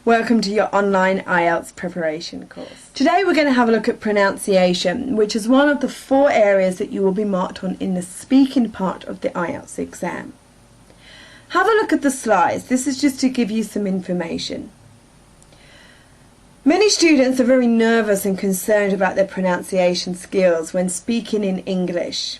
Welcome to your online IELTS preparation course. Today we're going to have a look at pronunciation, which is one of the 4 areas that you will be marked on in the speaking part of the IELTS exam. Have a look at the slides. This is just to give you some information. Many students are very nervous and concerned about their pronunciation skills when speaking in English,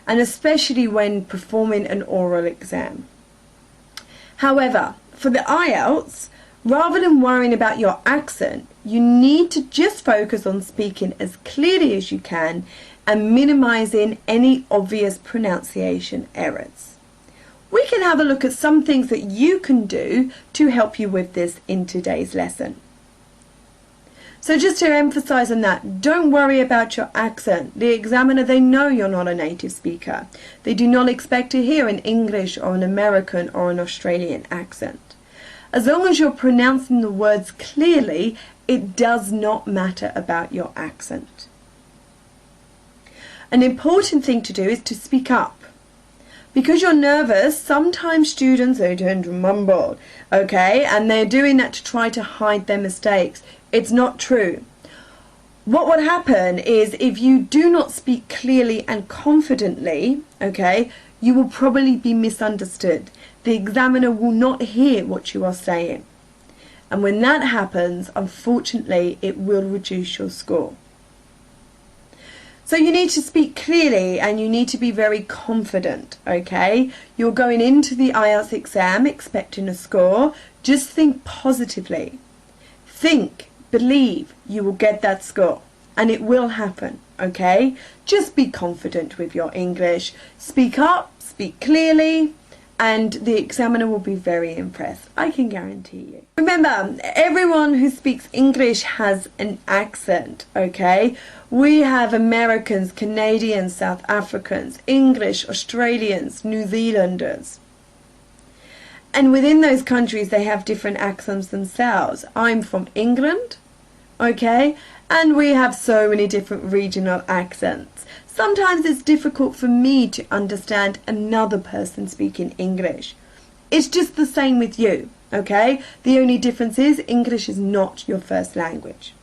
and especially when performing an oral exam. However, for the IELTS, rather than worrying about your accent, you need to just focus on speaking as clearly as you can and minimizing any obvious pronunciation errors. We can have a look at some things that you can do to help you with this in today's lesson. So just to emphasize on that, don't worry about your accent. The examiner, they know you're not a native speaker. They do not expect to hear an English or an American or an Australian accent. As long as you're pronouncing the words clearly, it does not matter about your accent. An important thing to do is to speak up. Because you're nervous, sometimes students, they tend to mumble, okay? And they're doing that to try to hide their mistakes. It's not true. What would happen is if you do not speak clearly and confidently, okay, you will probably be misunderstood. The examiner will not hear what you are saying. And when that happens, unfortunately, it will reduce your score. So you need to speak clearly and you need to be very confident, okay? You're going into the IELTS exam expecting a score. Just think positively. Think, believe you will get that score. And it will happen, okay? Just be confident with your English. Speak up, speak clearly, and the examiner will be very impressed. I can guarantee you. Remember, everyone who speaks English has an accent, okay? We have Americans, Canadians, South Africans, English, Australians, New Zealanders. And within those countries, they have different accents themselves. I'm from England, okay? And we have so many different regional accents. Sometimes it's difficult for me to understand another person speaking English. It's just the same with you, okay? The only difference is English is not your first language.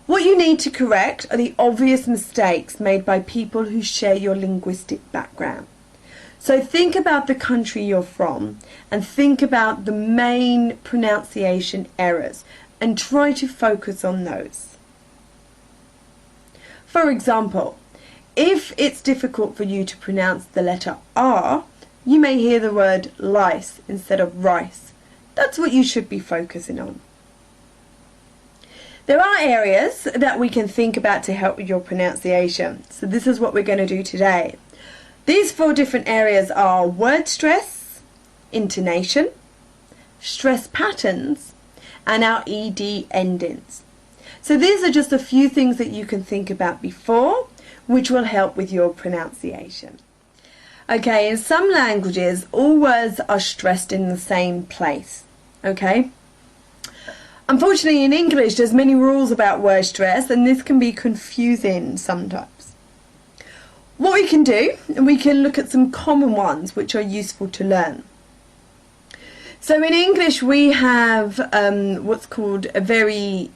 What you need to correct are the obvious mistakes made by people who share your linguistic background. So think about the country you're from and think about the main pronunciation errors and try to focus on those. For example, if it's difficult for you to pronounce the letter R, you may hear the word lice instead of rice. That's what you should be focusing on. There are areas that we can think about to help with your pronunciation. So this is what we're going to do today. These 4 different areas are word stress, intonation, stress patterns, and our ED endings. So these are just a few things that you can think about before, which will help with your pronunciation. Okay, in some languages, all words are stressed in the same place, okay? Unfortunately, in English, there's many rules about word stress, and this can be confusing sometimes. What we can do, we can look at some common ones which are useful to learn. So in English, we have what's called a very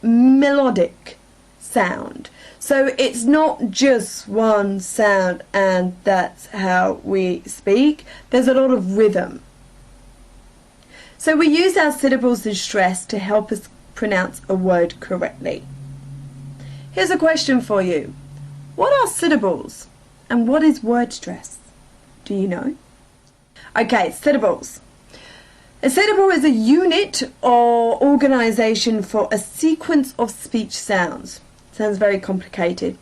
melodic sound. So it's not just one sound and that's how we speak. There's a lot of rhythm. So we use our syllables and stress to help us pronounce a word correctly. Here's a question for you. What are syllables and what is word stress? Do you know? Okay, syllables. A syllable is a unit or organisation for a sequence of speech sounds. Sounds very complicated.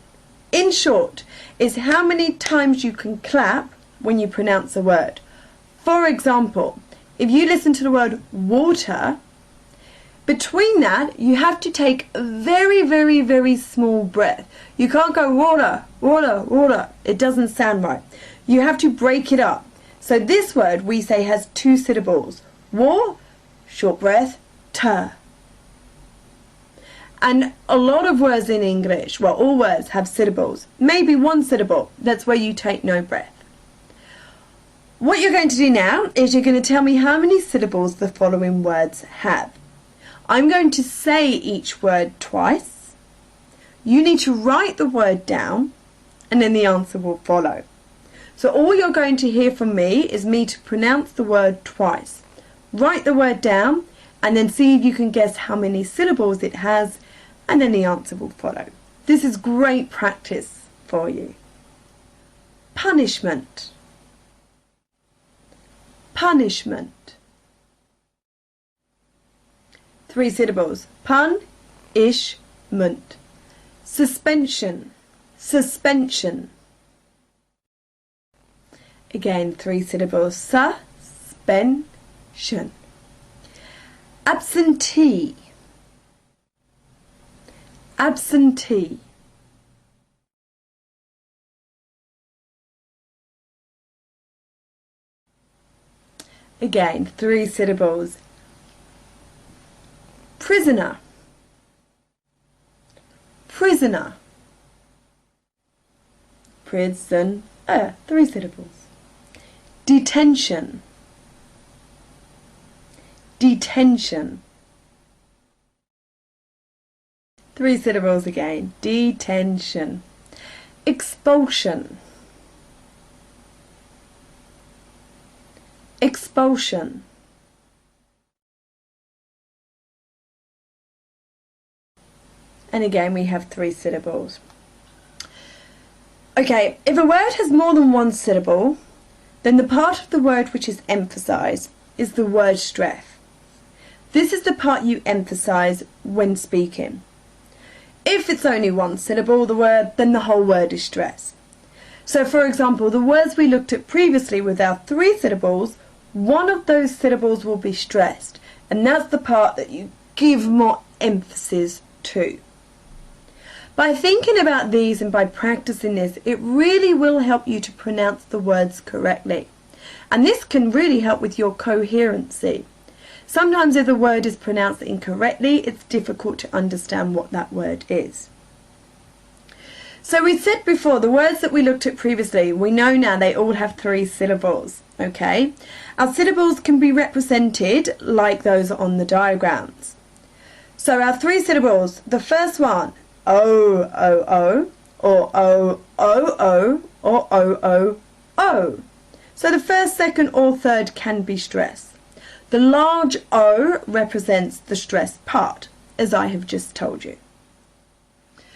In short, is how many times you can clap when you pronounce a word. For example, if you listen to the word water, between that you have to take a very, very, very small breath. You can't go water, water, water. It doesn't sound right. You have to break it up. So this word we say has 2 syllables. War, short breath, ter. And a lot of words in English, well, all words have syllables. Maybe 1 syllable, that's where you take no breath. What you're going to do now is you're going to tell me how many syllables the following words have. I'm going to say each word twice. You need to write the word down and then the answer will follow. So all you're going to hear from me is me to pronounce the word twice. Write the word down and then see if you can guess how many syllables it has, and then the answer will follow. This is great practice for you. Punishment. Punishment. 3 syllables. Pun-ish-ment. Suspension. Suspension. Again, 3 syllables. Suspension. Absentee. Absentee. Again, 3 syllables. Prisoner. Prisoner. Prison. 3 syllables. Detention. Detention. 3 syllables again. Detention. Expulsion. Expulsion. And again we have 3 syllables. Okay, if a word has more than 1 syllable, then the part of the word which is emphasised is the word stress. This is the part you emphasise when speaking. If it's only 1 syllable, the word, then the whole word is stressed. So for example, the words we looked at previously with our 3 syllables, one of those syllables will be stressed, and that's the part that you give more emphasis to. By thinking about these and by practicing this, it really will help you to pronounce the words correctly. And this can really help with your coherency. Sometimes if the word is pronounced incorrectly, it's difficult to understand what that word is. So we said before, the words that we looked at previously, we know now they all have 3 syllables, okay? Our syllables can be represented like those on the diagrams. So our 3 syllables, the first one, O, O, O, or O, O, O, or O, O, O. So the first, second, or third can be stressed. The large O represents the stressed part, as I have just told you.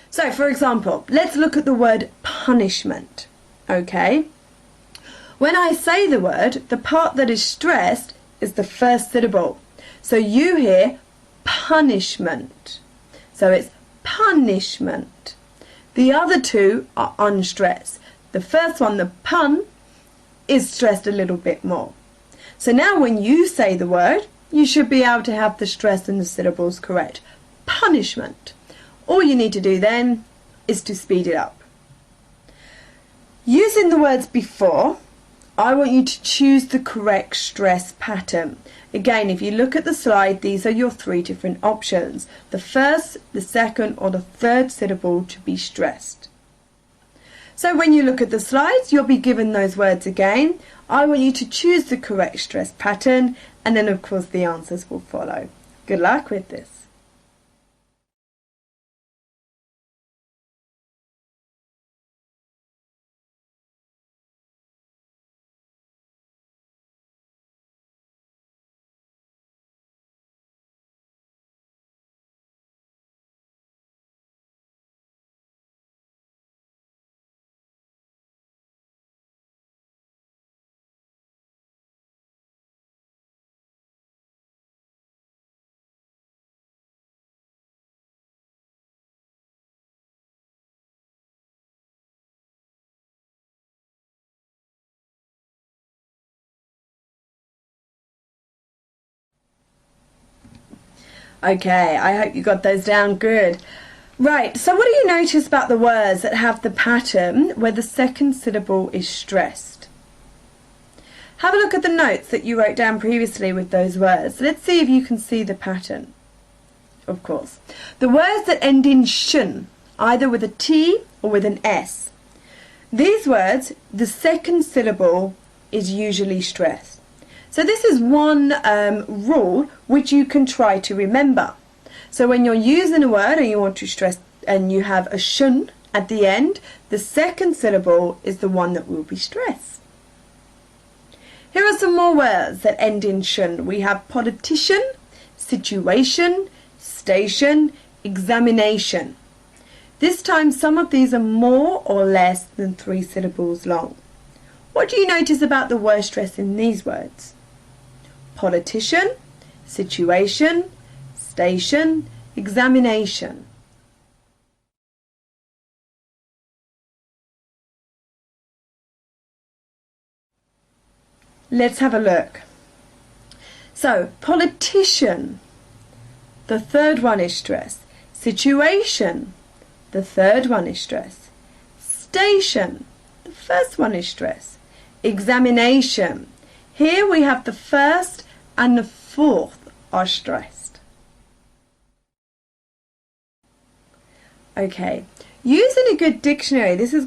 So, for example, let's look at the word punishment, okay? When I say the word, the part that is stressed is the first syllable. So you hear punishment. So it's punishment. The other 2 are unstressed. The first one, the pun, is stressed a little bit more. So now when you say the word, you should be able to have the stress and the syllables correct. Punishment. All you need to do then is to speed it up. Using the words before, I want you to choose the correct stress pattern. Again, if you look at the slide, these are your 3 different options. The first, the second, or the third syllable to be stressed. So when you look at the slides, you'll be given those words again. I want you to choose the correct stress pattern, and then of course the answers will follow. Good luck with this. Okay, I hope you got those down good. Right, so what do you notice about the words that have the pattern where the second syllable is stressed? Have a look at the notes that you wrote down previously with those words. Let's see if you can see the pattern. Of course. The words that end in shun, either with a T or with an S. These words, the second syllable is usually stressed. So this is one rule which you can try to remember. So when you're using a word and you want to stress and you have a shun at the end, the second syllable is the one that will be stressed. Here are some more words that end in shun. We have politician, situation, station, examination. This time some of these are more or less than 3 syllables long. What do you notice about the word stress in these words? Politician, situation, station, examination. Let's have a look. So, politician, the third one is stress. Situation, the third one is stress. Station, the first one is stress. Examination, here we have the first and the fourth are stressed. Okay, using a good dictionary, this will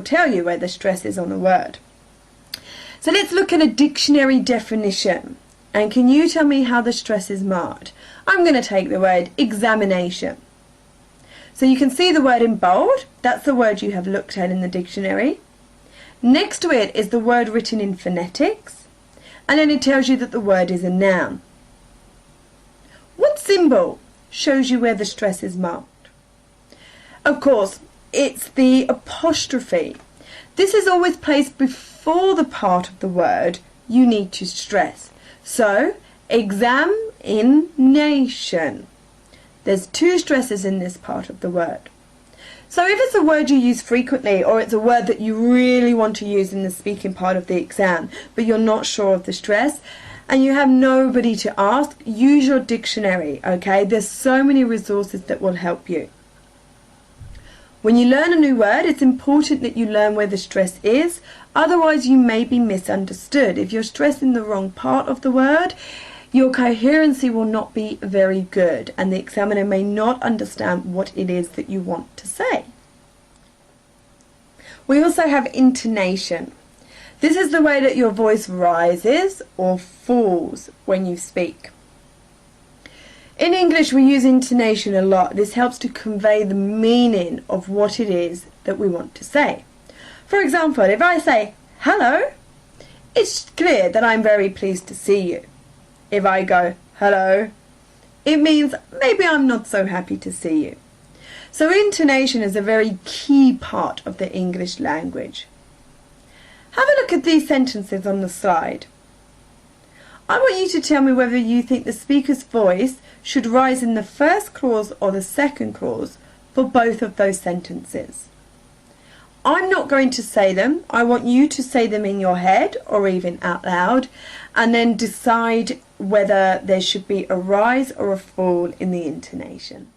tell you where the stress is on a word. So let's look at a dictionary definition. And can you tell me how the stress is marked? I'm going to take the word examination. So you can see the word in bold. That's the word you have looked at in the dictionary. Next to it is the word written in phonetics. And then it tells you that the word is a noun. What symbol shows you where the stress is marked? Of course, it's the apostrophe. This is always placed before the part of the word you need to stress. So, examination. There's 2 stresses in this part of the word. So if it's a word you use frequently, or it's a word that you really want to use in the speaking part of the exam, but you're not sure of the stress, and you have nobody to ask, use your dictionary, okay? There's so many resources that will help you. When you learn a new word, it's important that you learn where the stress is, otherwise you may be misunderstood. If you're stressing the wrong part of the word, your coherency will not be very good, and the examiner may not understand what it is that you want to say. We also have intonation. This is the way that your voice rises or falls when you speak. In English, we use intonation a lot. This helps to convey the meaning of what it is that we want to say. For example, if I say, hello, it's clear that I'm very pleased to see you. If I go, hello, it means maybe I'm not so happy to see you. So intonation is a very key part of the English language. Have a look at these sentences on the slide. I want you to tell me whether you think the speaker's voice should rise in the first clause or the second clause for both of those sentences. I'm not going to say them. I want you to say them in your head or even out loud, and then decide whether there should be a rise or a fall in the intonation.